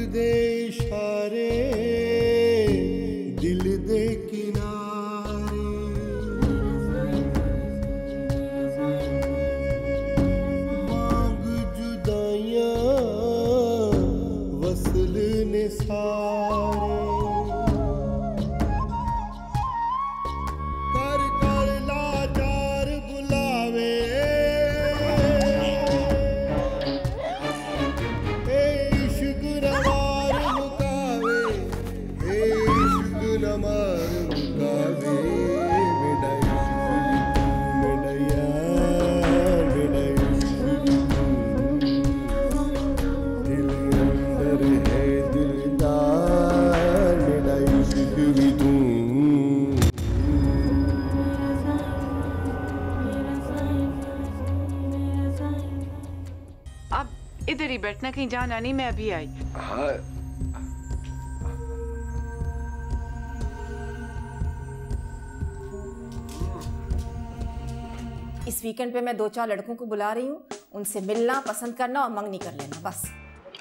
दे इशारे दिल दे किनारे, मांग जुदाइयां वसल ने सारे, कर कर लाचार बुलावे इधर ही बैठना, कहीं जाना नहीं, मैं अभी आई। हाँ इस वीकेंड पे मैं 2-4 लड़कों को बुला रही हूँ, उनसे मिलना, पसंद करना और मंगनी कर लेना, बस।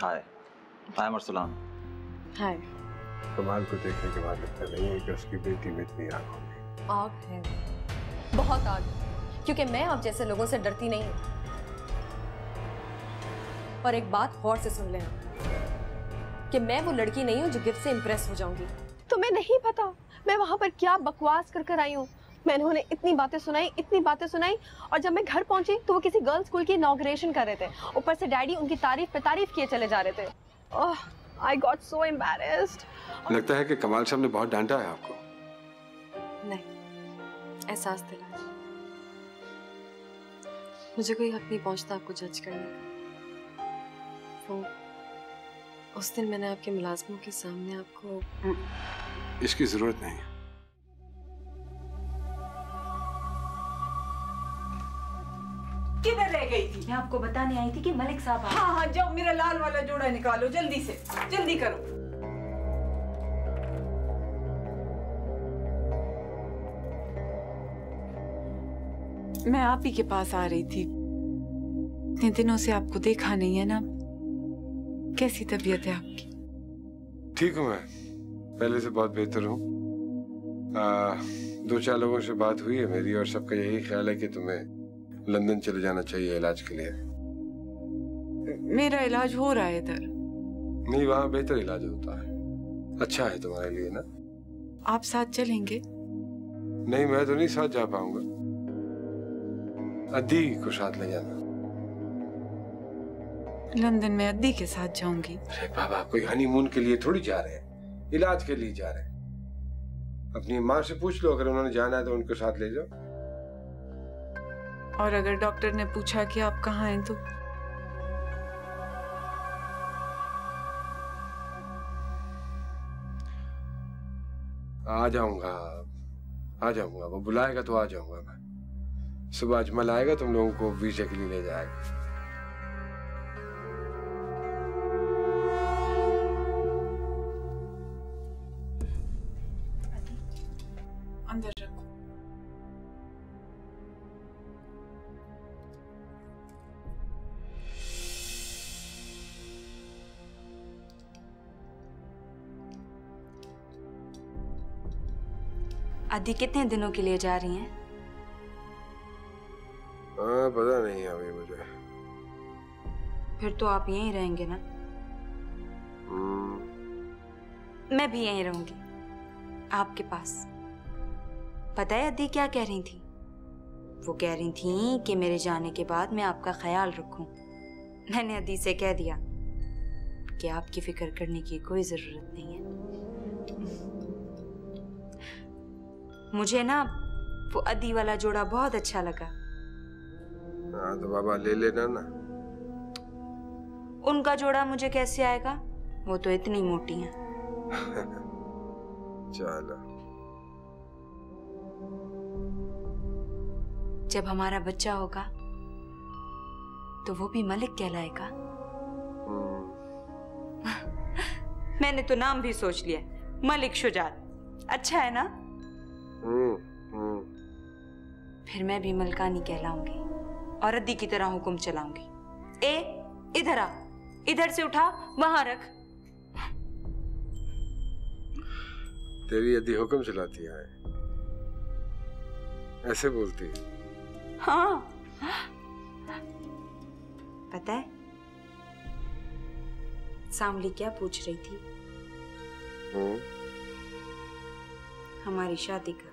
हाय, हाय मर्सलान। हाय। कमाल को देखने के बाद लगता नहीं है कि उसकी बेटी में इतनी आग होगी। आग है, बहुत आग, क्योंकि मैं आप जैसे लोगों से डरती नहीं हूँ। और एक बात गौर से सुन लेना कि मैं वो लड़की नहीं हूँ जो गिफ्ट से इम्प्रेस हो जाऊंगी। तुम्हें नहीं पता मैं वहां पर क्या बकवास कर कर आई हूँ। मैंने उन्हें इतनी बातें सुनाई, और जब मैं घर पहुंची तो वो किसी गर्ल्स स्कूल की इनॉग्रेशन कर रहे थे। ऊपर से डैडी उनकी तारीफ पे तारीफ किए चले जा रहे थे। ओह, आई गॉट सो एम्बैरेस्ड। लगता है कि कमाल साहब ने बहुत डांटा है आपको। नहीं, एहसास दिला, मुझे कोई हक नहीं पहुंचता आपको जज करने का। वो उस दिन मैंने आपके मुलाजमों के सामने आपको। इसकी जरूरत नहीं है। किधर रह गई थी? मैं आपको बताने आई थी कि मलिक साहब। हाँ हाँ, जाओ मेरा लाल वाला जोड़ा निकालो, जल्दी से, जल्दी करो। मैं आप ही के पास आ रही थी, इतने दिनों से आपको देखा नहीं है ना। कैसी तबीयत है आपकी? ठीक हूँ मैं, पहले से बहुत बेहतर हूँ। 2-4 लोगों से बात हुई है मेरी, और सबका यही ख्याल है कि तुम्हें लंदन चले जाना चाहिए इलाज के लिए। मेरा इलाज हो रहा है इधर। नहीं, वहाँ बेहतर इलाज होता है, अच्छा है तुम्हारे लिए ना। आप साथ चलेंगे? नहीं, मैं तो नहीं साथ जा पाऊंगा, अद्दी को साथ ले जाना। लंदन में अद्दी के साथ जाऊंगी? अरे बाबा, कोई हनीमून के लिए थोड़ी जा रहे हैं, इलाज के लिए जा रहे हैं। अपनी माँ से पूछ लो, अगर उन्होंने जाना है तो उनको साथ ले जाओ। और अगर डॉक्टर ने पूछा कि आप कहाँ हैं तो? आ जाऊंगा, वो बुलाएगा तो आ जाऊंगा मैं। सुबह अजमल आएगा, तुम लोगों को वीजा के लिए ले जाएगा। अंदर रखो। अद्दी कितने दिनों के लिए जा रही हैं? हाँ, पता नहीं अभी मुझे। फिर तो आप यहीं रहेंगे ना? मैं भी यहीं रहूंगी, आपके पास। पता है अद्दी क्या कह रही थी? वो कह रही थी कि मेरे जाने के बाद मैं आपका ख्याल रखूं। मैंने अद्दी से कह दिया कि आपकी फिक्र करने की कोई जरूरत नहीं है। मुझे ना वो अदी वाला जोड़ा बहुत अच्छा लगा। हाँ तो बाबा ले लेना ना। उनका जोड़ा मुझे कैसे आएगा, वो तो इतनी मोटी हैं। चलो। जब हमारा बच्चा होगा तो वो भी मलिक कहलाएगा। मैंने तो नाम भी सोच लिया, मलिक शुजात। अच्छा है ना? फिर मैं भी मलकानी कहलाऊंगी और अद्दी की तरह हुक्म चलाऊंगी। ए इधर आ, इधर से उठा वहां रख। तेरी अद्दी हुक्म चलाती है, ऐसे बोलती है? हाँ, पता है सांवली क्या पूछ रही थी? हमारी शादी का।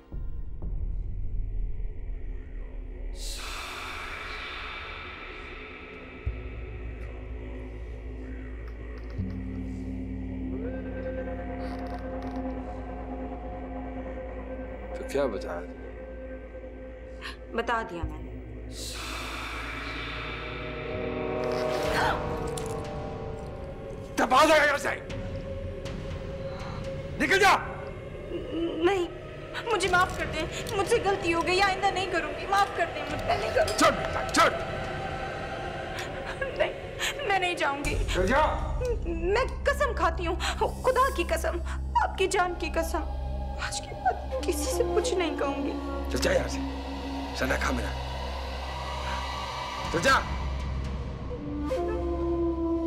तो क्या बताया? बता दिया मैंने। दबा दे यहाँ से, निकल जा। नहीं, मुझे माफ कर दे, मुझसे गलती हो गई, आइंदा नहीं करूंगी। माफ कर दे, मुझे नहीं करूंगी। छोड़ बेटा, छोड़। नहीं, मैं नहीं जाऊंगी। चल जा। मैं कसम खाती हूँ, खुदा की कसम, आपकी जान की कसम, आज के बाद किसी से कुछ नहीं कहूंगी। चल जा यहाँ से, सना खा मेरा। चल जा,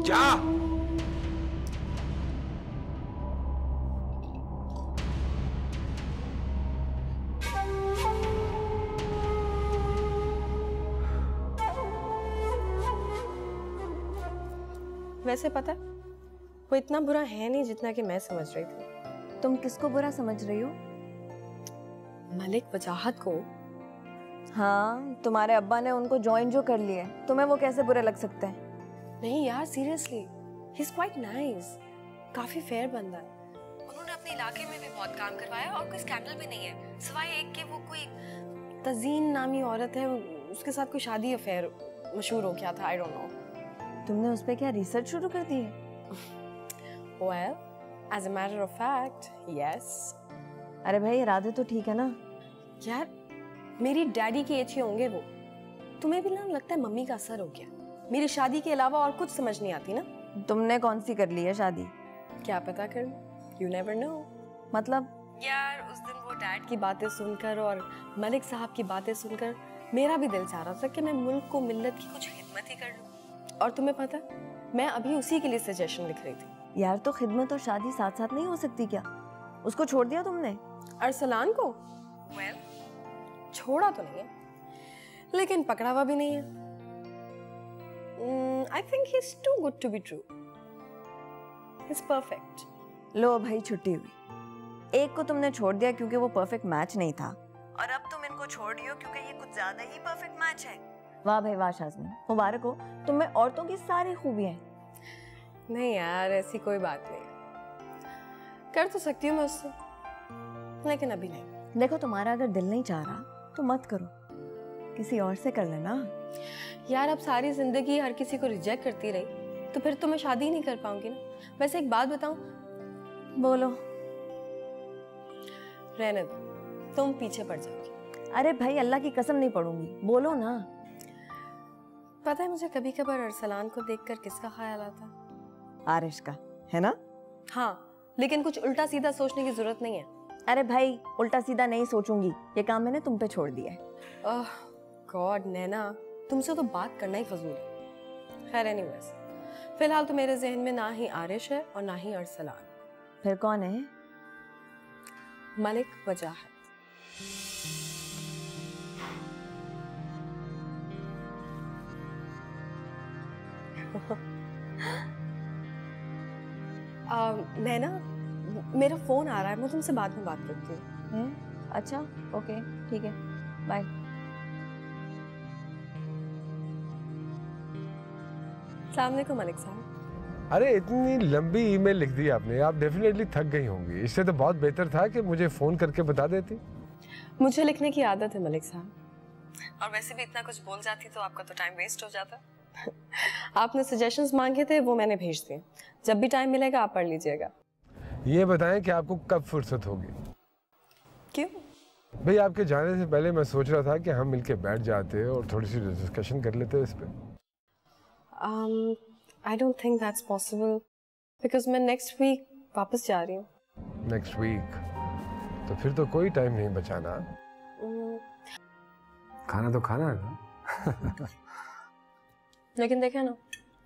जा। वैसे पता है वो इतना बुरा है नहीं जितना कि मैं समझ रही थी। तुम किसको बुरा समझ रही हो? मलिक वजाहत को। हाँ, तुम्हारे अब्बा ने उनको ज्वाइन जो कर लिया है, तुम्हें वो कैसे बुरे लग सकते हैं? नहीं यार, seriously he is quite nice, काफी फेयर बंदा है। उन्होंने अपने इलाके में भी बहुत काम करवाया और कोई स्कैंडल भी नहीं है, सिवाय एक के वो कोई तजीन नामी औरत है, उसके साथ कोई शादी अफेयर मशहूर हो गया था। I don't know. तुमने उस पे क्या रिसर्च शुरू कर दी है? Well, as a matter of fact, yes. अरे भाई, इरादे तो ठीक है ना? यार मेरी डैडी की एज के होंगे वो। तुम्हें भी ना लगता है मम्मी का असर हो गया? मेरी शादी के अलावा और कुछ समझ नहीं आती ना। तुमने कौन सी कर ली है शादी? क्या पता कर, you never know। मतलब? यार उस दिन वो डैड की बातें सुनकर और मलिक साहब की बातें सुनकर मेरा भी दिल चाह रहा था कि मैं मुल्क को मिल्लत की कुछ खिदमत ही कर लूं। और तुम्हें पता, मैं अभी उसी के लिए सजेशन लिख रही थी। यार तो खिदमत और शादी साथ साथ नहीं हो सकती क्या? उसको छोड़ दिया तुमने? अरसलान को? well, छोड़ा तो नहीं है, लेकिन पकड़ा हुआ भी नहीं है। I think he's too good to be true. He's perfect. लो भाई, छुट्टी हुई। एक को तुमने छोड़ दिया क्योंकि वो परफेक्ट मैच नहीं था, और अब तुम इनको छोड़ रही हो क्योंकि ये कुछ ज्यादा ही परफेक्ट मैच है। वाह भाई वाह शाज़मी, मुबारक हो, तुम में औरतों की सारी खूबियां हैं। नहीं यार, ऐसी कोई बात नहीं। कर तो सकती हूँ मैं उससे, लेकिन अभी नहीं। देखो, तुम्हारा अगर दिल नहीं चाह रहा तो मत करो, किसी और से कर लेना। यार अब सारी जिंदगी हर किसी को रिजेक्ट करती रही तो फिर तो मैं शादी नहीं कर पाऊंगी ना। वैसे एक बात बताऊं? बोलो। रहने दो, तुम पीछे पड़ जाओगी। अरे भाई, अल्लाह की कसम नहीं पड़ूंगी, बोलो ना। पता है मुझे कभी कभार अरसलान को देखकर किसका ख्याल आता? आरिश का, है ना? हाँ, लेकिन कुछ उल्टा सीधा सोचने की जरूरत नहीं है। अरे भाई, उल्टा सीधा नहीं सोचूंगी, ये काम मैंने तुम पे छोड़ दिया है। ओह गॉड नैना, तुमसे तो बात करना ही फजूल है। खैर एनीवेज, फिलहाल तो मेरे जहन में ना ही आरिश है और ना ही अरसलान। फिर कौन है? मलिक वजाहत। नैना, मेरा फोन आ रहा है, मैं तुमसे बाद में बात करती हूँ। अच्छा, ओके, ठीक है, बाय। अस्सलाम वालेकुम मलिक साहब। अरे इतनी लंबी ईमेल लिख दी आपने, आप डेफिनेटली थक गई होंगी। इससे तो बहुत बेहतर था कि मुझे फोन करके बता देती। मुझे लिखने की आदत है मलिक साहब, और वैसे भी इतना कुछ बोल जाती तो आपका तो टाइम वेस्ट हो जाता। आपने सजेशंस मांगे थे, वो मैंने भेज दिए। जब भी टाइम मिलेगा आप पढ़ लीजिएगा। ये बताएं कि आपको कब फुर्सत होगी? क्यों? भाई आपके जाने से पहले मैं सोच रहा था कि हम मिलके बैठ जाते और थोड़ी सी डिस्कशन कर लेते इस पे। I don't think that's possible because मैं next week वापस जा रही हूँ। Next week? तो फिर तो कोई टाइम नहीं बचाना। खाना तो खाना है ना। लेकिन देखे ना,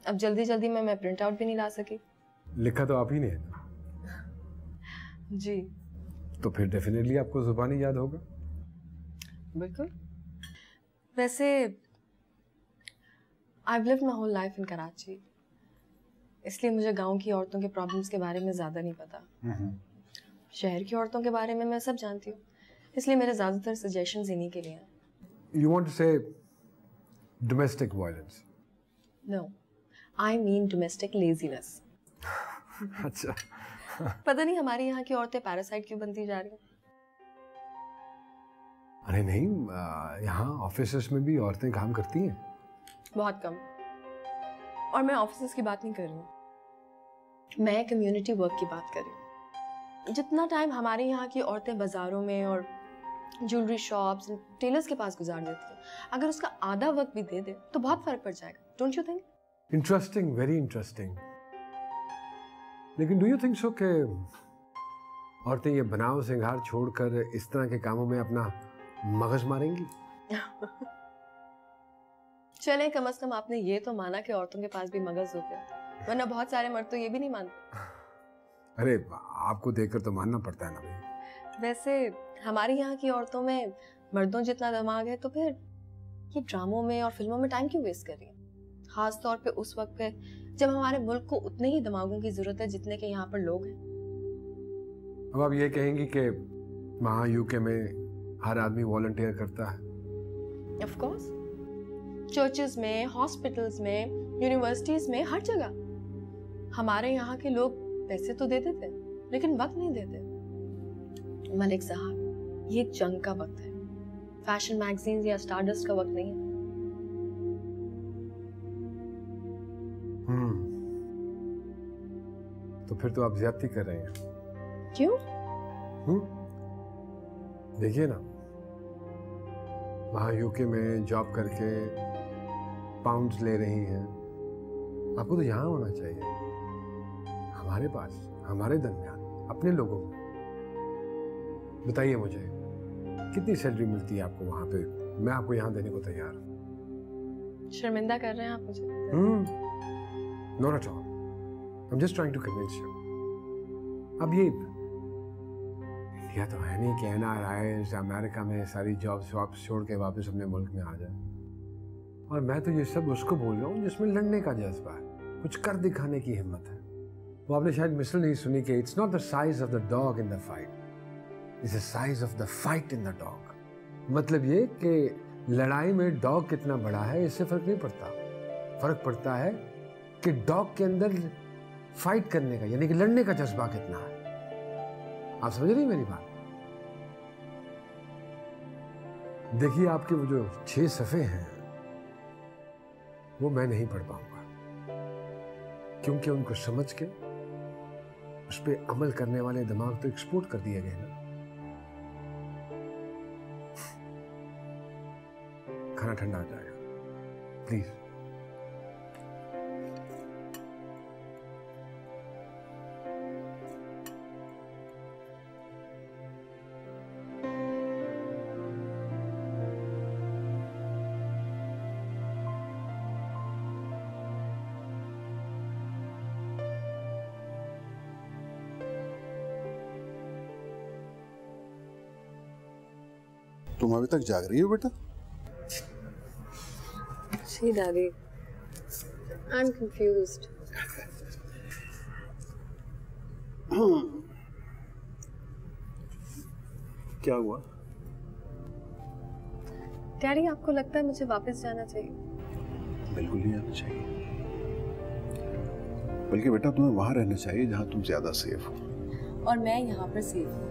अब जल्दी जल्दी मैं प्रिंट आउट भी नहीं ला सकी। लिखा तो आप ही ने है ना? जी तो फिर डेफिनेटली आपको जुबानी याद होगा। बिल्कुल। वैसे I've lived my whole life in Karachi, इसलिए मुझे गांव की औरतों के प्रॉब्लम्स के बारे में ज़्यादा नहीं पता। शहर की औरतों के बारे में मैं सब जानती हूँ, इसलिए मेरे ज़्यादातर सजेशंस इन्हीं के लिए हैं। You want to say domestic violence? No, I mean domestic laziness. अच्छा। पता नहीं हमारी यहाँ की औरतें पैरासाइट क्यों बनती जा रही हैं। अरे नहीं, यहाँ ऑफिसेस में भी औरतें काम करती हैं। बहुत कम। और मैं ऑफिसेस की बात नहीं कर रही हूँ, मैं कम्युनिटी वर्क की बात कर रही हूँ। जितना टाइम हमारे यहाँ की औरतें बाजारों में और ज्वेलरी शॉप्स, टेलर्स के पास गुजार देती हैं, अगर उसका आधा वक्त भी दे दे तो बहुत फर्क पड़ जाएगा। Don't you think? Interesting, very interesting. लेकिन डू यू थिंक सो कि औरतें ये बनाव सिंगार छोड़कर इस तरह के कामों में अपना मगज मारेंगी? चले, कम से कम आपने ये तो माना कि औरतों के पास भी मगज होते हैं, वरना बहुत सारे मर्द तो ये भी नहीं मानते। अरे आपको देखकर तो मानना पड़ता है ना भाई। वैसे हमारे यहाँ की औरतों में मर्दों जितना दिमाग है, तो फिर ये ड्रामों में और फिल्मों में टाइम क्यों वेस्ट कर रही है? खास तौर पे उस वक्त पे जब हमारे मुल्क को उतने ही दिमागों की जरूरत है जितने के यहाँ पर लोग हैं। अब आप ये कहेंगी कि वहाँ यूके में हर आदमी वॉलंटियर करता है? ऑफ कोर्स, चर्चेस में, हॉस्पिटल्स में, यूनिवर्सिटीज में, हर जगह। हमारे यहाँ के लोग पैसे तो देते थे लेकिन वक्त नहीं देते। मलिक साहब, ये जंग का वक्त है, फैशन मैगजीन्स या स्टारडस्ट का वक्त नहीं है। तो फिर तो आप ज्यादती कर रहे हैं। क्यों? देखिए ना, वहाँ यूके में जॉब करके पाउंड्स ले रही हैं, आपको तो यहाँ होना चाहिए, हमारे पास, हमारे दरमियान, अपने लोगों में। बताइए मुझे, कितनी सैलरी मिलती है आपको वहाँ पे? मैं आपको यहाँ देने को तैयार हूँ। शर्मिंदा कर रहे हैं आप मुझे? Not at all. I'm just trying to convince you. अब ये इंडिया तो है नहीं कि NRIs अमेरिका में सारी जॉब्स वापस छोड़ के वापस अपने मुल्क में आ जाए। और मैं तो ये सब उसको बोल रहा हूँ जिसमें लड़ने का जज्बा है, कुछ कर दिखाने की हिम्मत है। वो आपने शायद मिसल नहीं सुनी कि it's not the size of the dog in the fight, it's the size of the fight in the dog. मतलब ये कि लड़ाई में डॉग कितना बड़ा है इससे फर्क नहीं पड़ता, फर्क पड़ता है कि डॉग के अंदर फाइट करने का, यानी कि लड़ने का जज्बा कितना है। आप समझ रही मेरी बात? देखिए, आपके वो जो 6 सफ़े हैं वो मैं नहीं पढ़ पाऊंगा, क्योंकि उनको समझ के उस पर अमल करने वाले दिमाग तो एक्सपोर्ट कर दिए गए ना। खाना ठंडा हो जाएगा, प्लीज। तुम अभी तक जाग रही हो बेटा? जी डैडी, आई एम कंफ्यूज्ड। क्या हुआ? डैडी, आपको लगता है मुझे वापस जाना चाहिए? बिल्कुल नहीं जाना चाहिए, बल्कि बेटा तुम्हें वहां रहना चाहिए जहां तुम ज्यादा सेफ हो। और मैं यहाँ पर सेफ हूँ।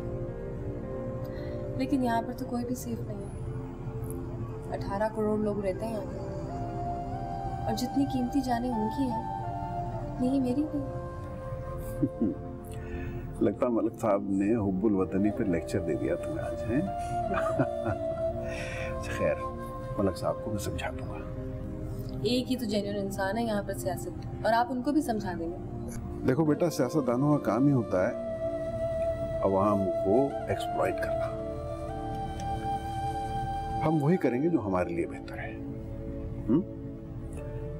लेकिन यहाँ पर तो कोई भी सेफ नहीं है। 18 करोड़ लोग रहते हैं यहाँ पर, और जितनी कीमती जानें उनकी है, उतनी ही मेरी भी। लगता मलिक साहब ने हुब्बुल वतनी पे लेक्चर दे दिया तुम्हें आज, हैं? खैर, मलिक साहब को मैं समझा दूंगा। एक ही तो जेन्युइन इंसान है यहाँ पर सियासत, और आप उनको भी समझा देंगे। देखो बेटा, सियासतदानों का काम ही होता है अवाम को एक्सप्लॉइट करना। हम वही करेंगे जो हमारे लिए बेहतर है।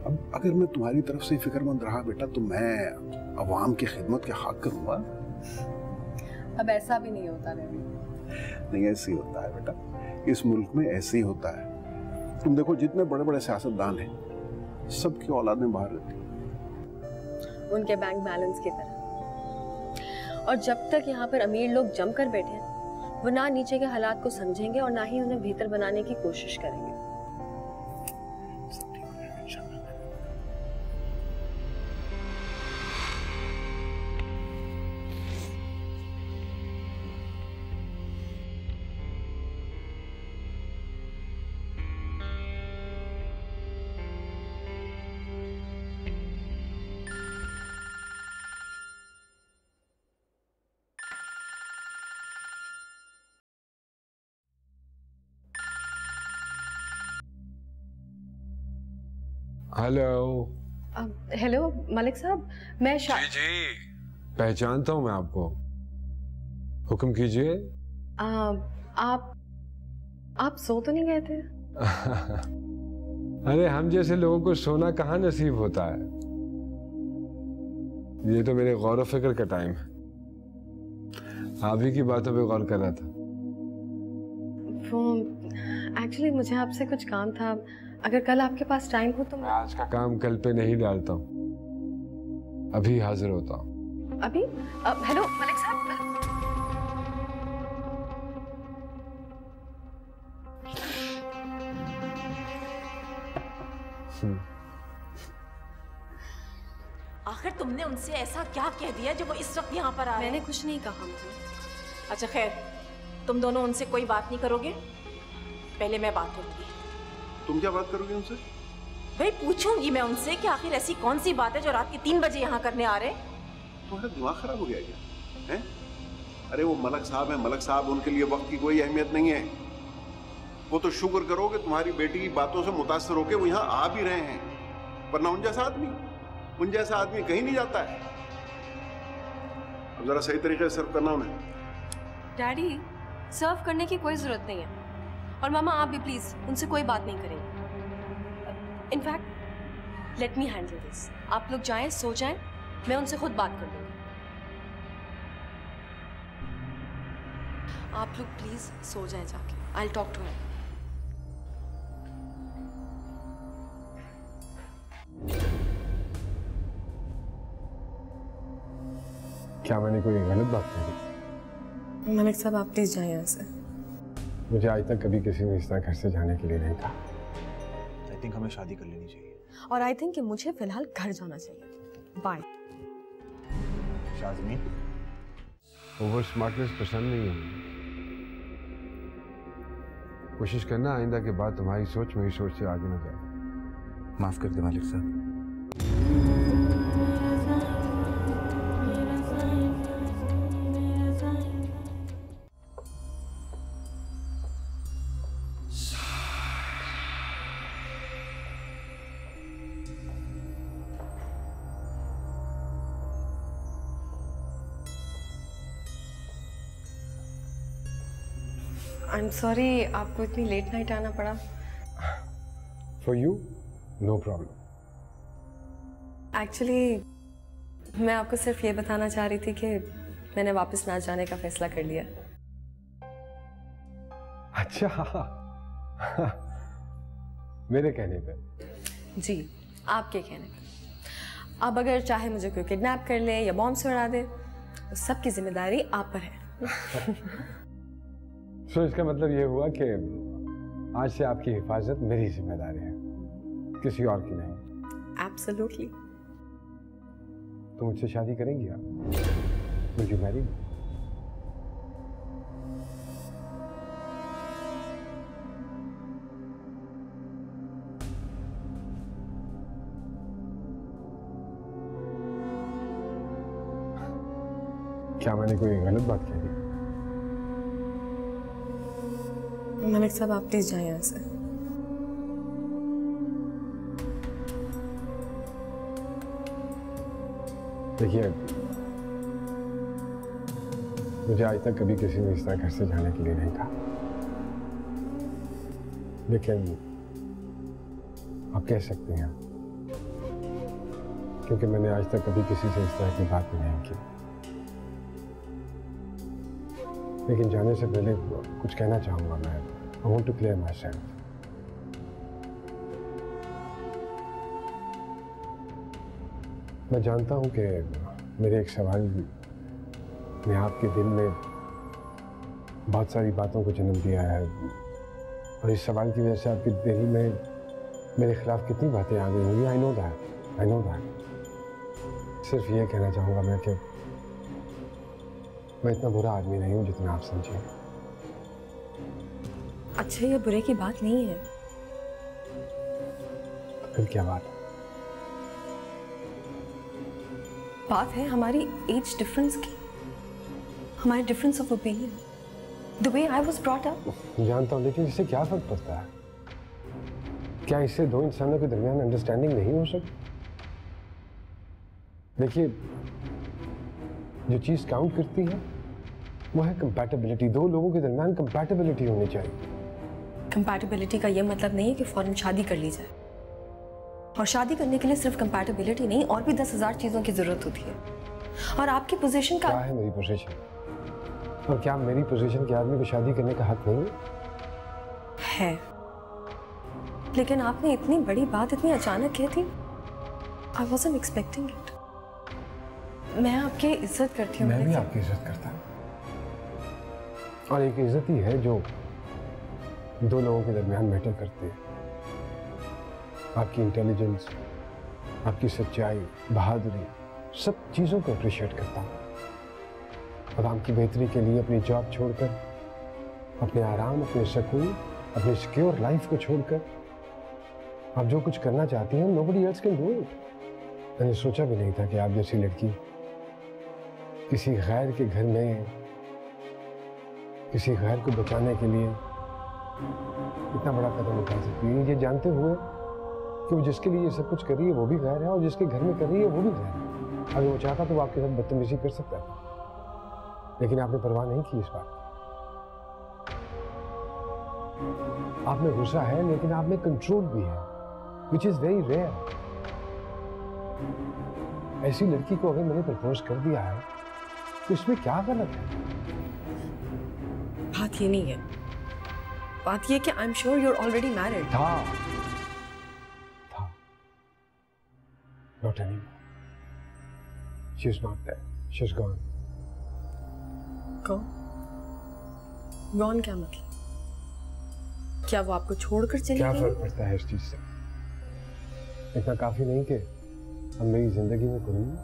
अब अगर मैं तुम्हारी तरफ से फिक्रमंद रहा बेटा, तो मैं अवाम की खिदमत के हक करूंगा। अब ऐसा भी नहीं होता रवि। नहीं, ऐसे ही होता है बेटा, इस मुल्क में ऐसे ही होता है। तुम देखो, जितने बड़े बड़े सियासतदान हैं, सबकी औलादें बाहर रहती हैं। उनके बैंक बैलेंस की तरह। और जब तक यहाँ पर अमीर लोग जमकर बैठे हैं, वो ना नीचे के हालात को समझेंगे और ना ही उन्हें बेहतर बनाने की कोशिश करेंगे। हेलो। हेलो मलिक साहब, मैं जी पहचानता हूँ मैं आपको। हुक्म कीजिए। आप सो तो नहीं गए थे? अरे हम जैसे लोगों को सोना कहाँ नसीब होता है। ये तो मेरे गौर फिक्र का टाइम है। आप ही की बातों पे गौर कर रहा था। वो एक्चुअली मुझे आपसे कुछ काम था। अगर कल आपके पास टाइम हो तो मैं आज का काम कल पे नहीं डालता हूँ, अभी हाजिर होता हूँ। अभी? हेलो मलिक साहब। आखिर तुमने उनसे ऐसा क्या कह दिया जो वो इस वक्त यहाँ पर आ रहे हैं? मैंने कुछ नहीं कहा मुझे। अच्छा खैर, तुम दोनों उनसे कोई बात नहीं करोगे? पहले मैं बात करूंगी। तुम क्या बात करोगे उनसे? भाई पूछूंगी मैं उनसे कि आखिर ऐसी कौन सी बात है जो रात के 3 बजे यहाँ करने आ रहे? तुम्हारा दिमाग खराब हो गया क्या? हैं? अरे वो मलिक साहब है, मलिक साहब, उनके लिए वक्त की कोई अहमियत नहीं है। वो तो शुक्र करो कि तुम्हारी बेटी की बातों से मुतासर होकर वो यहाँ आ भी रहे हैं, वरना उन जैसा आदमी कहीं नहीं जाता है। अब जरा सही तरीके से सर्व करना उन्हें। डैडी, सर्व करने की कोई जरूरत नहीं है, और मामा आप भी प्लीज उनसे कोई बात नहीं करेंगे। In fact let me handle this. आप लोग जाएं, सो जाएं, मैं उनसे खुद बात कर लूंगी। आप लोग प्लीज सो जाएं जाके। I will talk to him. क्या मैंने कोई गलत बात कही? मलिक साहब आप प्लीज जाएं यहाँ से। मुझे आज तक कभी किसी ने इस तरह घर से जाने के लिए नहीं कहा। आई थिंक हमें शादी कर लेनी चाहिए। और आई थिंक कि मुझे फिलहाल घर जाना चाहिए। बाय। शाज़मीन, ओवर स्मार्टनेस पसंद नहीं है। कोशिश करना आइंदा के बाद तुम्हारी सोच मेरी सोच से आगे न जाए। माफ कर दे मालिक साहब। आई एम सॉरी आपको इतनी लेट नाइट आना पड़ा। For you know problem. Actually मैं आपको सिर्फ ये बताना चाह रही थी कि मैंने वापस ना जाने का फैसला कर लिया। अच्छा मेरे कहने पे? जी, आपके कहने पे। अब अगर चाहे मुझे कोई किडनैप कर ले या बॉम्ब से उड़ा दे, तो सबकी जिम्मेदारी आप पर है। सो इसका मतलब ये हुआ कि आज से आपकी हिफाजत मेरी जिम्मेदारी है, किसी और की नहीं। एब्सोल्युटली। तो मुझसे शादी करेंगी आप? Will you marry me? क्या मैंने कोई गलत बात कह दी? मलिक साहब आप प्लीज जाएं यहाँ से। देखिए, मुझे आज तक कभी किसी ने इस तरह घर से जाने के लिए नहीं कहा, लेकिन आप कह सकते हैं क्योंकि मैंने आज तक कभी किसी से इस तरह की बात भी नहीं की। लेकिन जाने से पहले कुछ कहना चाहूंगा मैं। I want to clear myself. मैं जानता हूं कि मेरे एक सवाल ने आपके दिल में बहुत सारी बातों को जन्म दिया है, और इस सवाल की वजह से आपके दिल में मेरे खिलाफ कितनी बातें आ गई होंगी। आई नो दैट। सिर्फ ये कहना चाहूंगा मैं कि मैं इतना बुरा आदमी नहीं हूं जितना आप समझे। अच्छा, ये बुरे की बात नहीं है। तो फिर क्या बात है? बात है हमारी एज डिफरेंस की, हमारे difference of opinion, the way I was brought up. जानता हूं, लेकिन इससे क्या फर्क पड़ता है? क्या इससे दो इंसानों के दरमियान अंडरस्टैंडिंग नहीं हो सकती? देखिए, जो चीज काउंट करती है वो है कंपैटिबिलिटी। दो लोगों के दरमियान कंपैटिबिलिटी होनी चाहिए। कंपैटिबिलिटी का ये मतलब नहीं है कि फौरन शादी कर ली जाए, और शादी करने के लिए सिर्फ कंपैटिबिलिटी नहीं, और भी 10,000 चीजों की जरूरत होती है। और आपकी पोजीशन का क्या है? मेरी पोजीशन? और क्या मेरी पोजीशन के आदमी को शादी करने का हक नहीं है? लेकिन आपने इतनी बड़ी बात इतनी अचानक कह दी। I wasn't expecting it. मैं आपकी इज्जत करती हूँ। मैं भी आपकी इज्जत करता हूँ, और एक इज्जत ही है जो दो लोगों के दरमियान मैटर करती है। आपकी इंटेलिजेंस, आपकी सच्चाई, बहादुरी, सब चीज़ों को अप्रिशिएट करता हूँ, और आपकी बेहतरी के लिए अपनी जॉब छोड़कर, अपने आराम, अपने सुकून, अपनी सिक्योर लाइफ को छोड़कर आप जो कुछ करना चाहती हैं, nobody else can do it। मैंने सोचा भी नहीं था कि आप जैसी लड़की किसी गैर के घर में किसी गैर को बचाने के लिए इतना बड़ा कदम उठा सकती है, ये जानते हुए कि वो जिसके लिए ये सब कुछ कर रही है वो भी गैर है, और जिसके घर में कर रही है वो भी गैर है। अगर वो चाहता तो वो आपके साथ बदतमीजी कर सकता था, लेकिन आपने परवाह नहीं की इस बात की। आप में गुस्सा है, लेकिन आप में कंट्रोल भी है, विच इज वेरी रेयर। ऐसी लड़की को अगर मैंने प्रपोज कर दिया है तो इसमें क्या गलत है? बात ये नहीं है, बात ये कि I am sure you are already married. था not anymore. She's not there. She's gone. Gone क्या मतलब? क्या वो आपको छोड़कर चली गई? क्या फर्क पड़ता है इस चीज से? इतना काफी नहीं कि हम मेरी जिंदगी में कोई नहीं।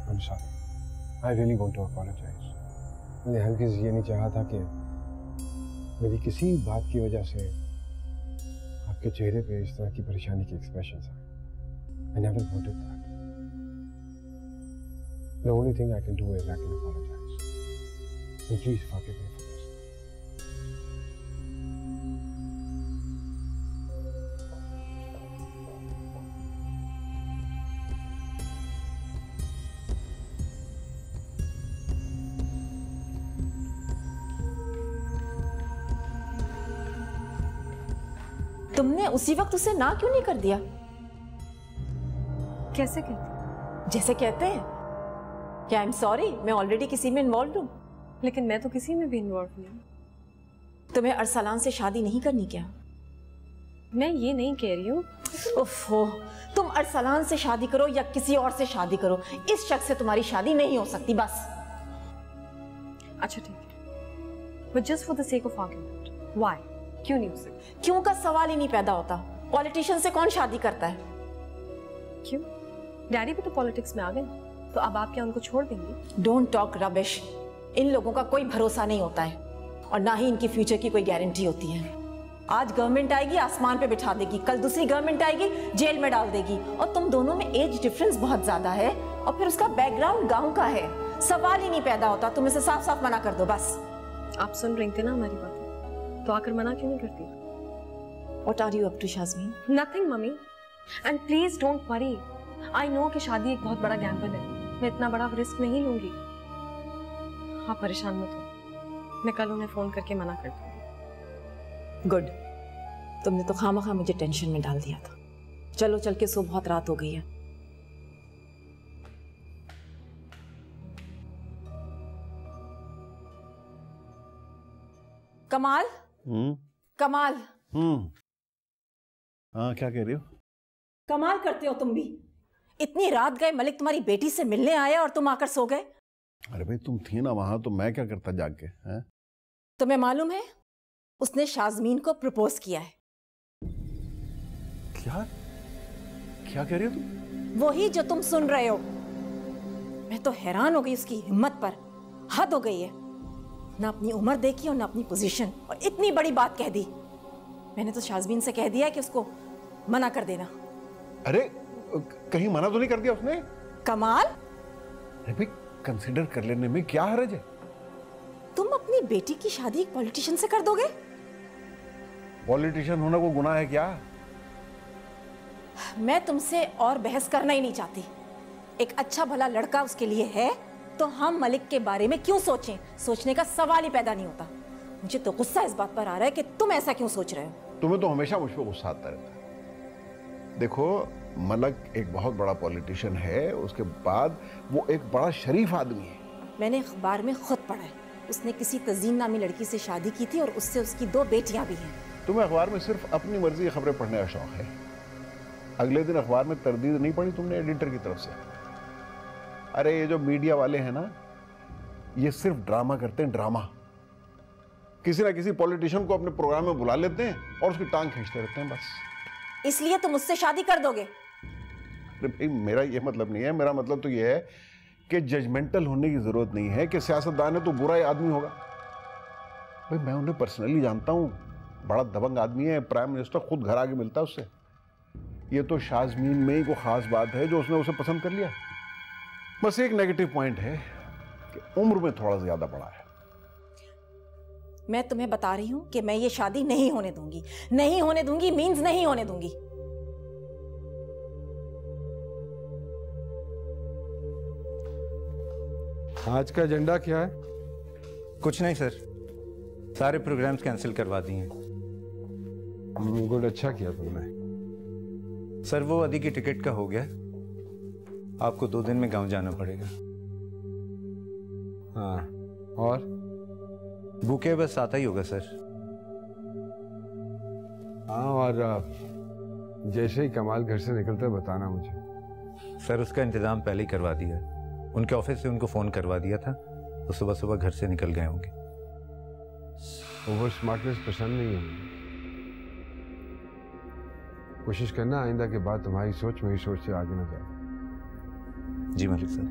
I'm sorry. I really want to apologize. मैंने हरगिज़ ये नहीं चाहा था कि मेरी किसी बात की वजह से आपके चेहरे पे इस तरह की परेशानी की एक्सप्रेशंस आए। I never wanted that. The only thing I can do is I can apologize. And please forgive me for this. तुमने उसी वक्त उसे ना क्यों नहीं कर दिया? कैसे कहती? जैसे कहते हैं कि आई एम सॉरी, मैं ऑलरेडी किसी में इन्वॉल्व हूँ। लेकिन मैं तो किसी में भी इन्वॉल्व नहीं। तुम्हें अरसलान से शादी नहीं करनी क्या? मैं ये नहीं कह रही हूँ। ओफो, तुम अरसलान से शादी करो या किसी और से शादी करो, इस शख्स से तुम्हारी शादी नहीं हो सकती, बस। अच्छा ठीक है, but just for the sake of argument, why? क्यों नहीं हो सकती? क्यों का सवाल ही नहीं पैदा होता। पॉलिटिशियन से कौन शादी करता है? क्यों? डैडी भी तो पॉलिटिक्स में आ गए, तो अब आप क्या उनको छोड़ देंगी? Don't talk rubbish. इन लोगों का कोई भरोसा नहीं होता है, और ना ही इनकी फ्यूचर की कोई गारंटी होती है। आज गवर्नमेंट आएगी आसमान पे बिठा देगी, कल दूसरी गवर्नमेंट आएगी जेल में डाल देगी। और तुम दोनों में एज डिफरेंस बहुत ज्यादा है और फिर उसका बैकग्राउंड गांव का है, सवाल ही नहीं पैदा होता। तुम इसे साफ साफ मना कर दो बस। आप सुन रही थी ना हमारी बातें, तो आकर मना क्यों नहीं करती? What are you up to, शाज़मीन? Nothing, mummy. And please don't worry. I know कि शादी एक बहुत बड़ा गैम्बल है, मैं इतना बड़ा रिस्क नहीं लूंगी। आप परेशान मत हो, मैं कल उन्हें फोन करके मना कर दूंगी। गुड, तुमने तो खामखा मुझे टेंशन में डाल दिया था। चलो चल के सो, बहुत रात हो गई है। कमाल। कमाल। हाँ, क्या कह रही हो? कमाल करते हो तुम भी। इतनी रात गए, मलिक तुम्हारी बेटी से मिलने आया और तुम आकर सो गए। अरे भाई तुम थी ना वहां, तो मैं क्या करता जाग के? हैं? तुम्हें मालूम है उसने शाज़मीन को प्रपोज किया है। क्या क्या कह रही हो तुम? वही जो तुम सुन रहे हो। मैं तो हैरान हो गई उसकी हिम्मत पर, हद हो गई है। ना अपनी उम्र देखी और ना अपनी पोजीशन, और इतनी बड़ी बात कह दी। मैंने तो शाज़मीन से कह दिया कि उसको मना कर देना। अरे कहीं मना तो नहीं कर दिया उसने? कमाल। अरे भाई कंसिडर कर लेने में क्या हर्ज है? तुम अपनी बेटी की शादी एक पॉलिटिशियन से कर दोगे? पॉलिटिशियन होना को गुनाह है क्या? मैं तुमसे और बहस करना ही नहीं चाहती। एक अच्छा भला लड़का उसके लिए है तो हम मलिक के बारे में क्यों सोचें? सोचने का सवाल ही पैदा नहीं होता। मुझे तो गुस्सा इस बात पर आ रहा है कि तुम ऐसा क्यों सोच रहे हो। तुम्हें तो हमेशा मुझ पर गुस्सा आता रहता है। देखो, मलक एक बहुत बड़ा पॉलिटिशियन है, उसके बाद वो एक बड़ा शरीफ आदमी है। मैंने अखबार में खुद पढ़ा है, उसने किसी तज़ीन नामी लड़की से शादी की थी और उससे उसकी 2 बेटियां भी हैं। तुम्हें अखबार में सिर्फ अपनी मर्जी की खबरें पढ़ने का शौक है। अगले दिन अखबार में तरदीद नहीं पढ़ी तुमने एडिटर की तरफ से? अरे ये जो मीडिया वाले हैं ना, ये सिर्फ ड्रामा करते हैं, ड्रामा। किसी ना किसी पॉलिटिशियन को अपने प्रोग्राम में बुला लेते हैं और उसकी टांग खींचते रहते हैं बस। इसलिए तुम मुझसे शादी कर दोगे? अरे भाई मेरा ये मतलब नहीं है। मेरा मतलब तो ये है कि जजमेंटल होने की जरूरत नहीं है कि सियासतदान है तो बुरा ही आदमी होगा। भाई मैं उन्हें पर्सनली जानता हूँ, बड़ा दबंग आदमी है, प्राइम मिनिस्टर खुद घर आके मिलता है उससे। ये तो शाज़मीन में ही कोई खास बात है जो उसने उसे पसंद कर लिया। बस एक नेगेटिव पॉइंट है कि उम्र में थोड़ा ज्यादा बड़ा है। मैं तुम्हें बता रही हूं कि मैं ये शादी नहीं होने दूंगी। नहीं होने दूंगी मींस नहीं होने दूंगी। आज का एजेंडा क्या है? कुछ नहीं सर, सारे प्रोग्राम्स कैंसिल करवा दिए हैं। गुड, अच्छा किया तुमने। सर वो अदी की टिकट का हो गया, आपको 2 दिन में गांव जाना पड़ेगा। हाँ, और बुके बस आता ही होगा सर। हाँ, और जैसे ही कमाल घर से निकलता है बताना मुझे। सर उसका इंतजाम पहले ही करवा दिया, उनके ऑफिस से उनको फोन करवा दिया था, तो सुबह सुबह घर से निकल गए होंगे। ओवर स्मार्टनेस पसंद नहीं है मुझे। कोशिश करना आइंदा के बाद तुम्हारी सोच मेरी सोच से आगे ना जाए। जी मलिक सर।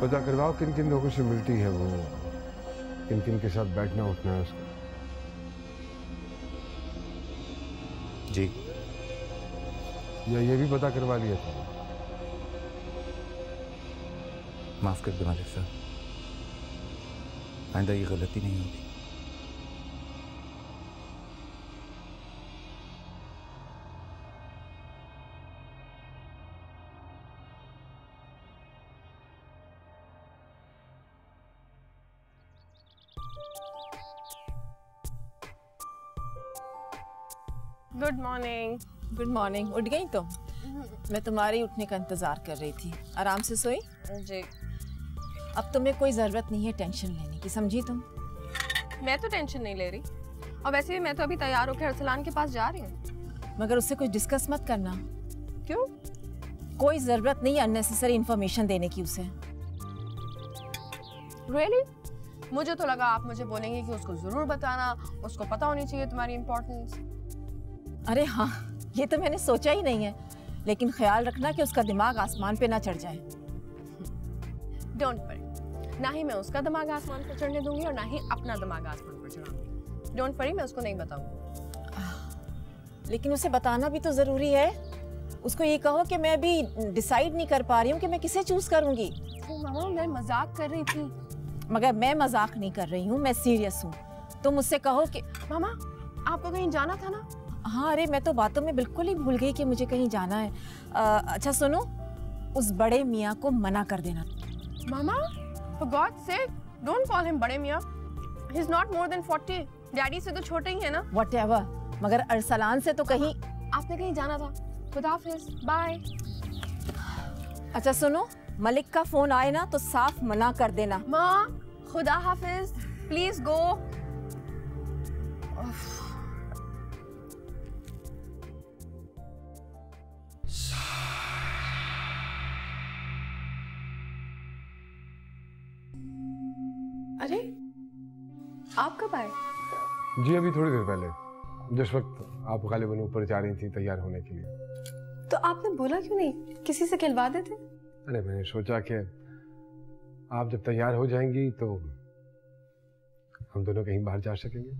पता करवाओ किन किन लोगों से मिलती है वो, किन किन के साथ बैठना उठना है उसका। जी। या ये भी पता करवा लिया था? माफ कर दे मलिक साहब, आइंदा ये गलती नहीं होगी। Good morning. Good morning. उठ गई तुम? मैं तुम्हारे उठने का इंतजार कर रही थी। आराम से सोई? जी। अब तुम्हें कोई जरूरत नहीं है टेंशन लेने की, समझी तुम? मैं तो टेंशन नहीं ले रही, और वैसे भी मैं तो अभी तैयार होकर अरसलान के पास जा रही हूँ। मगर उससे कुछ डिस्कस मत करना। क्यों? कोई जरूरत नहीं अननेसेसरी इंफॉर्मेशन देने की उसे। Really? मुझे तो लगा आप मुझे बोलेंगे कि उसको जरूर बताना, उसको पता होनी चाहिए तुम्हारी इम्पोर्टेंस। अरे हाँ, ये तो मैंने सोचा ही नहीं है, लेकिन ख्याल रखना कि उसका दिमाग आसमान पे ना चढ़ जाए। डोंट वरी, ना ही मैं उसका दिमाग आसमान पर चढ़ने दूंगी और ना ही अपना दिमाग आसमान पर चढ़ाऊंगी। डोंट वरी, मैं उसको नहीं बताऊंगी। लेकिन उसे बताना भी तो जरूरी है। उसको ये कहो कि मैं अभी डिसाइड नहीं कर पा रही हूँ कि मैं किसे चूज करूंगी। मामा मैं मजाक कर रही थी। मगर मैं मजाक नहीं कर रही हूँ, मैं सीरियस हूँ। तुम मुझसे कहो कि मामा आपको कहीं जाना था ना? हाँ, अरे मैं तो बातों में बिल्कुल ही भूल गई कि मुझे कहीं जाना है। अच्छा सुनो, उस बड़े मियाँ को मना कर देना। मामा for God's sake don't call him बड़े मियाँ। He's not more than 40। Daddy से तो छोटे ही है ना। Whatever, मगर अरसलान से तो कहीं। आपने कहीं जाना था। खुदा हाफिज, बाय। अच्छा सुनो, मलिक का फोन आए ना तो साफ मना कर देना। माँ खुदा हाफिज, प्लीज गो। अरे आप कब आए? जी अभी थोड़ी देर पहले, जिस वक्त आप गालिबन ऊपर जा रही थी तैयार होने के लिए। तो आपने बोला क्यों नहीं? किसी से कहलवा देते। अरे मैंने सोचा कि आप जब तैयार हो जाएंगी तो हम दोनों कहीं बाहर जा सकेंगे।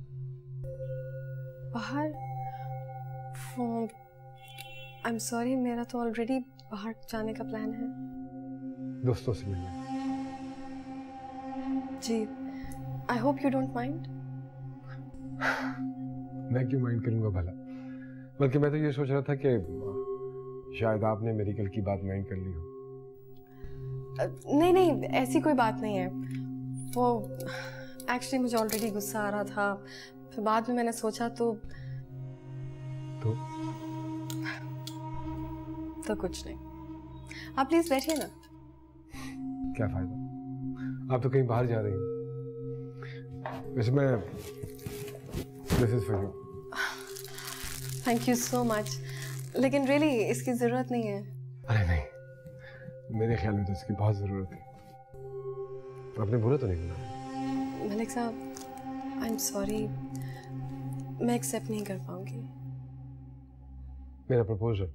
बाहर? आई एम सॉरी, मेरा तो ऑलरेडी बाहर जाने का प्लान है। दोस्तों से मिलने। जी, I hope you don't mind. मैं क्यों माइंड करूंगा भला, बल्कि मैं तो ये सोच रहा था कि शायद आपने मेरी कल की बात माइंड कर ली हो। नहीं नहीं, ऐसी कोई बात नहीं है। वो एक्चुअली मुझे ऑलरेडी गुस्सा आ रहा था, फिर बाद में मैंने सोचा तो कुछ नहीं। आप प्लीज बैठिए ना। क्या फायदा, आप तो कहीं बाहर जा रही हैं। वैसे मैं this is for you. Thank you so much, लेकिन रियली इसकी जरूरत नहीं है। अरे नहीं, मेरे ख्याल में तो इसकी बहुत जरूरत है। आपने बुरा तो नहीं बोला? मलिक साहब, आई एम सॉरी, मैं एक्सेप्ट नहीं कर पाऊंगी मेरा प्रपोजल।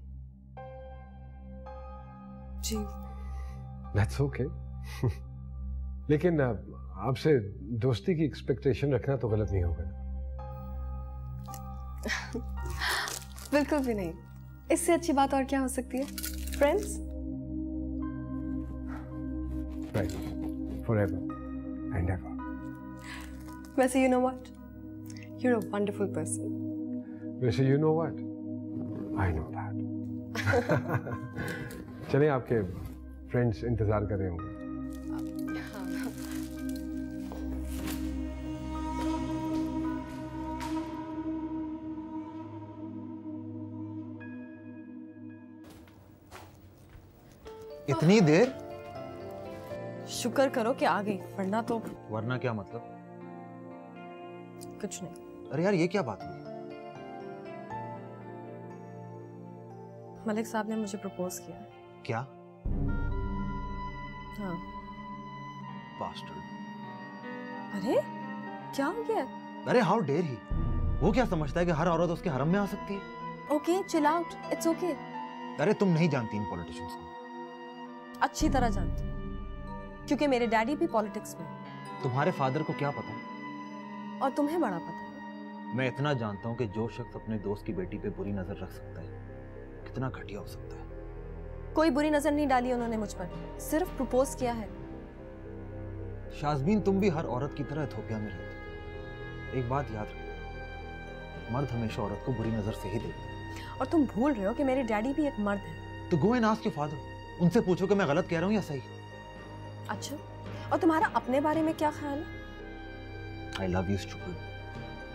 Ji that's okay. लेकिन आपसे दोस्ती की एक्सपेक्टेशन रखना तो गलत नहीं होगा ना? बिल्कुल भी नहीं। इससे अच्छी बात और क्या हो सकती है? Friends? Right, forever and ever. वैसे you know what, you are a wonderful person. वैसे you know what, I know that. चलिए, आपके फ्रेंड्स इंतजार कर रहे होंगे। इतनी देर? शुक्र करो कि आ गई, वरना तो। वरना क्या मतलब? कुछ नहीं। अरे यार, ये क्या बात हुई? मलिक साहब ने मुझे प्रपोज किया। क्या? हाँ। बास्टर्ड। अरे क्या हो गया? अरे हाउ डेयर ही। वो क्या समझता है कि हर औरत उसके हरम में आ सकती है? Okay, chill out, it's okay. अरे तुम नहीं जानती इन पॉलिटिशियंस को। अच्छी तरह जानती हूँ, क्योंकि मेरे डैडी भी पॉलिटिक्स में। तुम्हारे फादर को क्या पता? और तुम्हें बड़ा पता है। मैं इतना जानता हूँ कि जो शख्स अपने दोस्त की बेटी पे बुरी नजर रख सकता है, कितना घटिया हो सकता है। कोई बुरी नजर नहीं डाली उन्होंने मुझ पर, सिर्फ प्रपोज किया है। शाज़बीन, तुम भी हर औरत की तरह इथोपिया में रहते हो। एक बात याद रखो, मर्द हमेशा औरत को बुरी नजर से ही देखते हैं। और तुम भूल रहे हो कि मेरे डैडी भी एक मर्द है। तो go and ask your father, उनसे पूछो कि मैं गलत कह रहा हूँ या सही। अच्छा, और तुम्हारा अपने बारे में क्या ख्याल है? I love you stupid.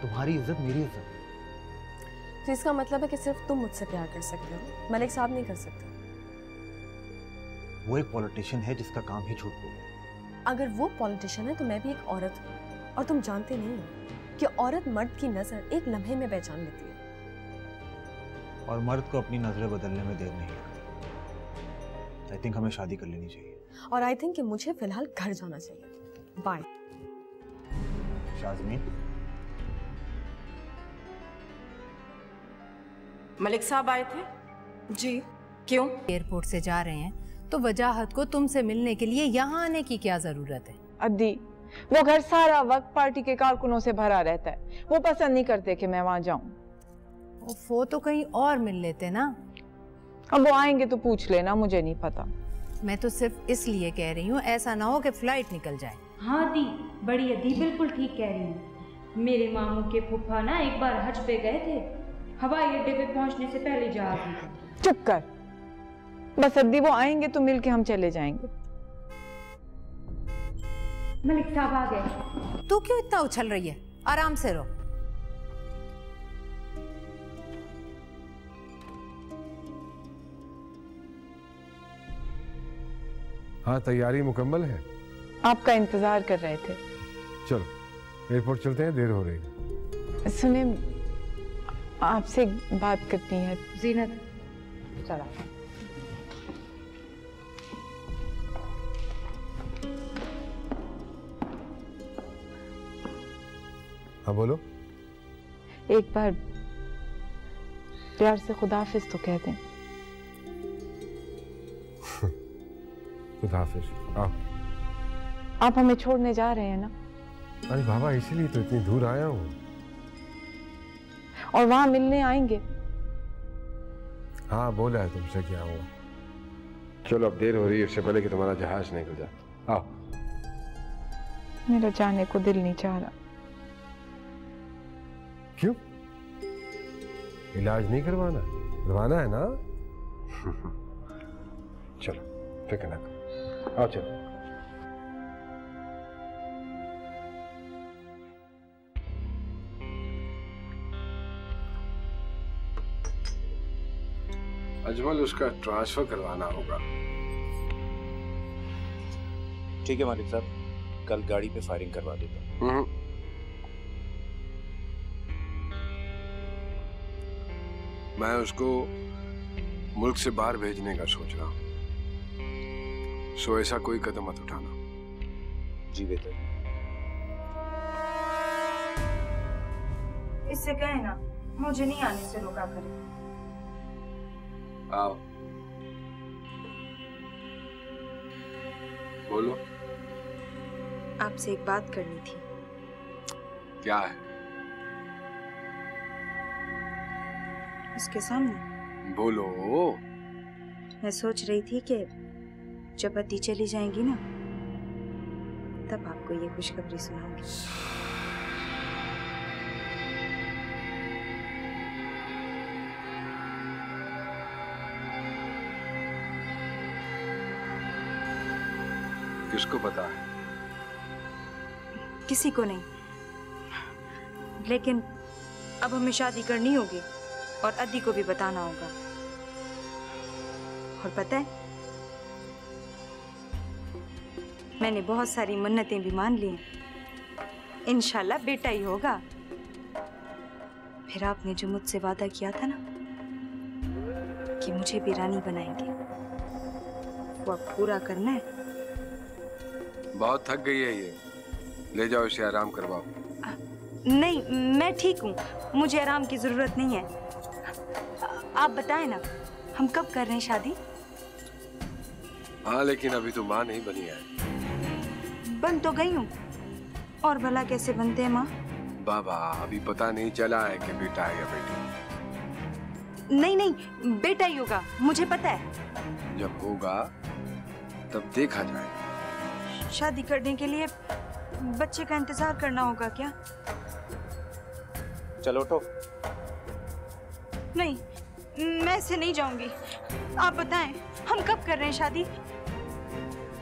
तुम्हारी इज्जत मेरी इज्जत। तो इसका मतलब है कि सिर्फ तुम मुझसे प्यार कर सकते हो, मलिक साहब नहीं कर सकते। वो एक पॉलिटिशियन है जिसका काम ही झूठ बोलना। अगर वो पॉलिटिशियन है तो मैं भी एक औरत हूँ, और तुम जानते नहीं हो कि औरत मर्द की नजर एक लम्हे में पहचान लेती है। और मर्द को अपनी नजरें बदलने में देर नहीं लगती। आई थिंक हमें शादी कर लेनी चाहिए। और आई थिंक कि मुझे फिलहाल घर जाना चाहिए। बाय। शाज़मीन, मलिक साहब आए थे? जी। क्यों? एयरपोर्ट से जा रहे हैं तो वजाहत को तुमसे मिलने के लिए यहाँ आने की क्या जरूरत है? अद्दी, वो घर सारा वक्त पार्टी के कारकुनों से भरा रहता है। वो पसंद नहीं करते कि मैं वहां जाऊं। वो तो कहीं और मिल लेते ना। अब वो आएंगे तो पूछ लेना, मुझे नहीं पता। मैं तो सिर्फ इसलिए कह रही हूँ ऐसा ना हो कि फ्लाइट निकल जाए। हाँ दी, बड़ी अदी बिल्कुल ठीक कह रही हूँ। मेरे मामू के फूफा ना एक बार हज पे गए थे, हवाई अड्डे पे पहुंचने से पहले जा रहे थे। चुप कर, बस अद्दी वो आएंगे तो मिलके हम चले जाएंगे। मलिक साहब आ गए। तू क्यों इतना उछल रही है? आराम से रहो। हाँ, तैयारी मुकम्मल है। आपका इंतजार कर रहे थे। चलो एयरपोर्ट चलते हैं, देर हो रही है। सुने, आपसे एक बात करनी है। जीनत चला। हाँ बोलो। एक बार प्यार से खुदाफिज तो कह दें। खुदाफिज। आओ। आप हमें छोड़ने जा रहे हैं ना? अरे बाबा, इसीलिए तो इतनी दूर आया हूँ। और वहां मिलने आएंगे? हाँ, बोला है तुमसे क्या हुआ। चलो अब देर हो रही है, उससे पहले कि तुम्हारा जहाज निकल जाए। आओ। मेरा जाने को दिल नहीं चाह रहा। क्यों? इलाज नहीं करवाना है ना? चलो फिक्र ना करो, आओ चलो। अजमल, उसका ट्रांसफर करवाना होगा। ठीक है मालिक साहब, कल गाड़ी पे फायरिंग करवा देता हूं। मैं उसको मुल्क से बाहर भेजने का सोच रहा हूं, सो ऐसा कोई कदम मत उठाना। जी बेहतर। इससे कहे ना मुझे नहीं आने से रोका करे। आओ बोलो। आपसे एक बात करनी थी। क्या है? उसके सामने बोलो। मैं सोच रही थी कि जब अदी चली जाएंगी ना, तब आपको ये खुशखबरी सुनाऊंगी। किसको पता है? किसी को नहीं, लेकिन अब हमें शादी करनी होगी और अदी को भी बताना होगा। और पता है, मैंने बहुत सारी मन्नतें भी मान ली हैं। इंशाल्लाह बेटा ही होगा। फिर आपने जो मुझसे वादा किया था ना कि मुझे भी रानी बनाएंगे, वो अब पूरा करना है। बहुत थक गई है ये, ले जाओ इसे आराम करवाओ। नहीं, मैं ठीक हूँ, मुझे आराम की जरूरत नहीं है। आप बताएं ना, हम कब कर रहे हैं शादी? हाँ, लेकिन अभी तो माँ नहीं बनी है। बन तो गई हूँ, और भला कैसे बनते हैं माँ? बाबा, अभी पता नहीं चला है कि बेटा है या बेटी। नहीं नहीं, बेटा ही होगा, मुझे पता है। जब होगा तब देखा जाएगा। शादी करने के लिए बच्चे का इंतजार करना होगा क्या? चलो उठो। नहीं, मैं ऐसे नहीं जाऊंगी। आप बताएं, हम कब कर रहे हैं शादी?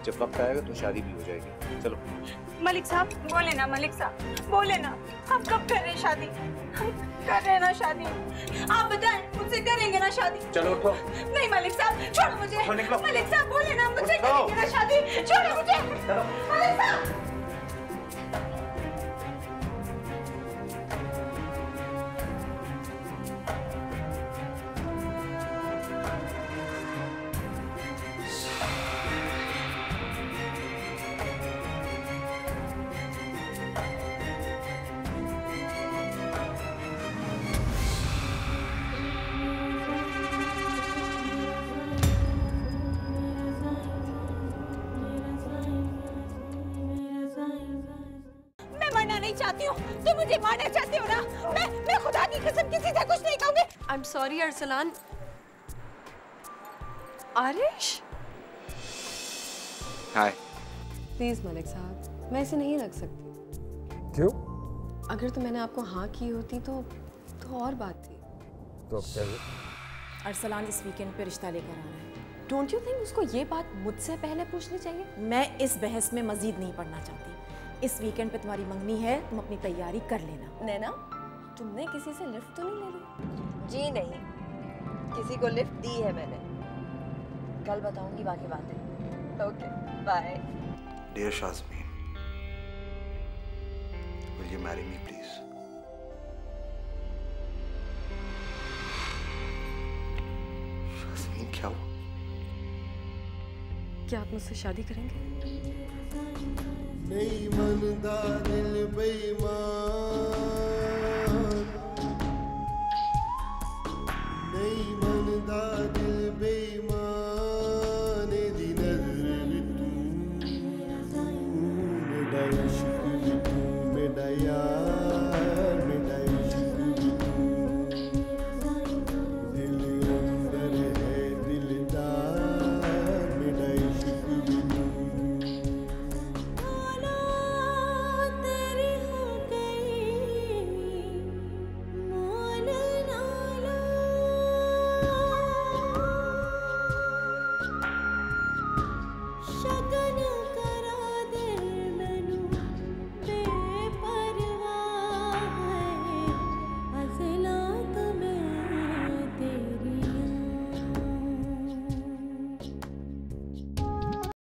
जब वक्त आएगा तो शादी भी हो जाएगी। चलो। मलिक साहब बोले ना, मलिक साहब बोले ना, हम कब कर रहे हैं शादी? हम कर रहे हैं ना शादी? आप बताएं, मुझसे करेंगे ना शादी? चलो उठो। नहीं मलिक साहब, छोड़ो मुझे। मलिक साहब बोले ना, मुझसे करेंगे ना शादी? छोड़ो मुझे। मलिक साहब। नहीं चाहती हूँ। तुम मुझे मारना चाहते हो ना? मैं खुदा की कसम किसी से कुछ नहीं कहूँगी। I am sorry Arsalan. Aarish, hi. Please Malik साहब, मैं इसे नहीं रख सकती। क्यों? अगर तो मैंने आपको हाँ की होती तो और बात थी। तो अब क्या? अरसलान इस वीकेंड पे रिश्ता लेकर आ रहा है। डोंट यू थिंक उसको ये बात मुझसे पहले पूछनी चाहिए? मैं इस बहस में मजीद नहीं पढ़ना चाहती। इस वीकेंड पे तुम्हारी मंगनी है, तुम अपनी तैयारी कर लेना। नैना, तुमने किसी से लिफ्ट तो नहीं ले ली? जी नहीं, किसी को लिफ्ट दी है मैंने। कल बताऊंगी बाकी बातें। Okay, bye. Dear Shazmeen, will you marry me please? Shazmeen, क्या हुआ? क्या आप मुझसे शादी करेंगे? नहीं मनदा दिल बेईमान, नहीं मनदा दिल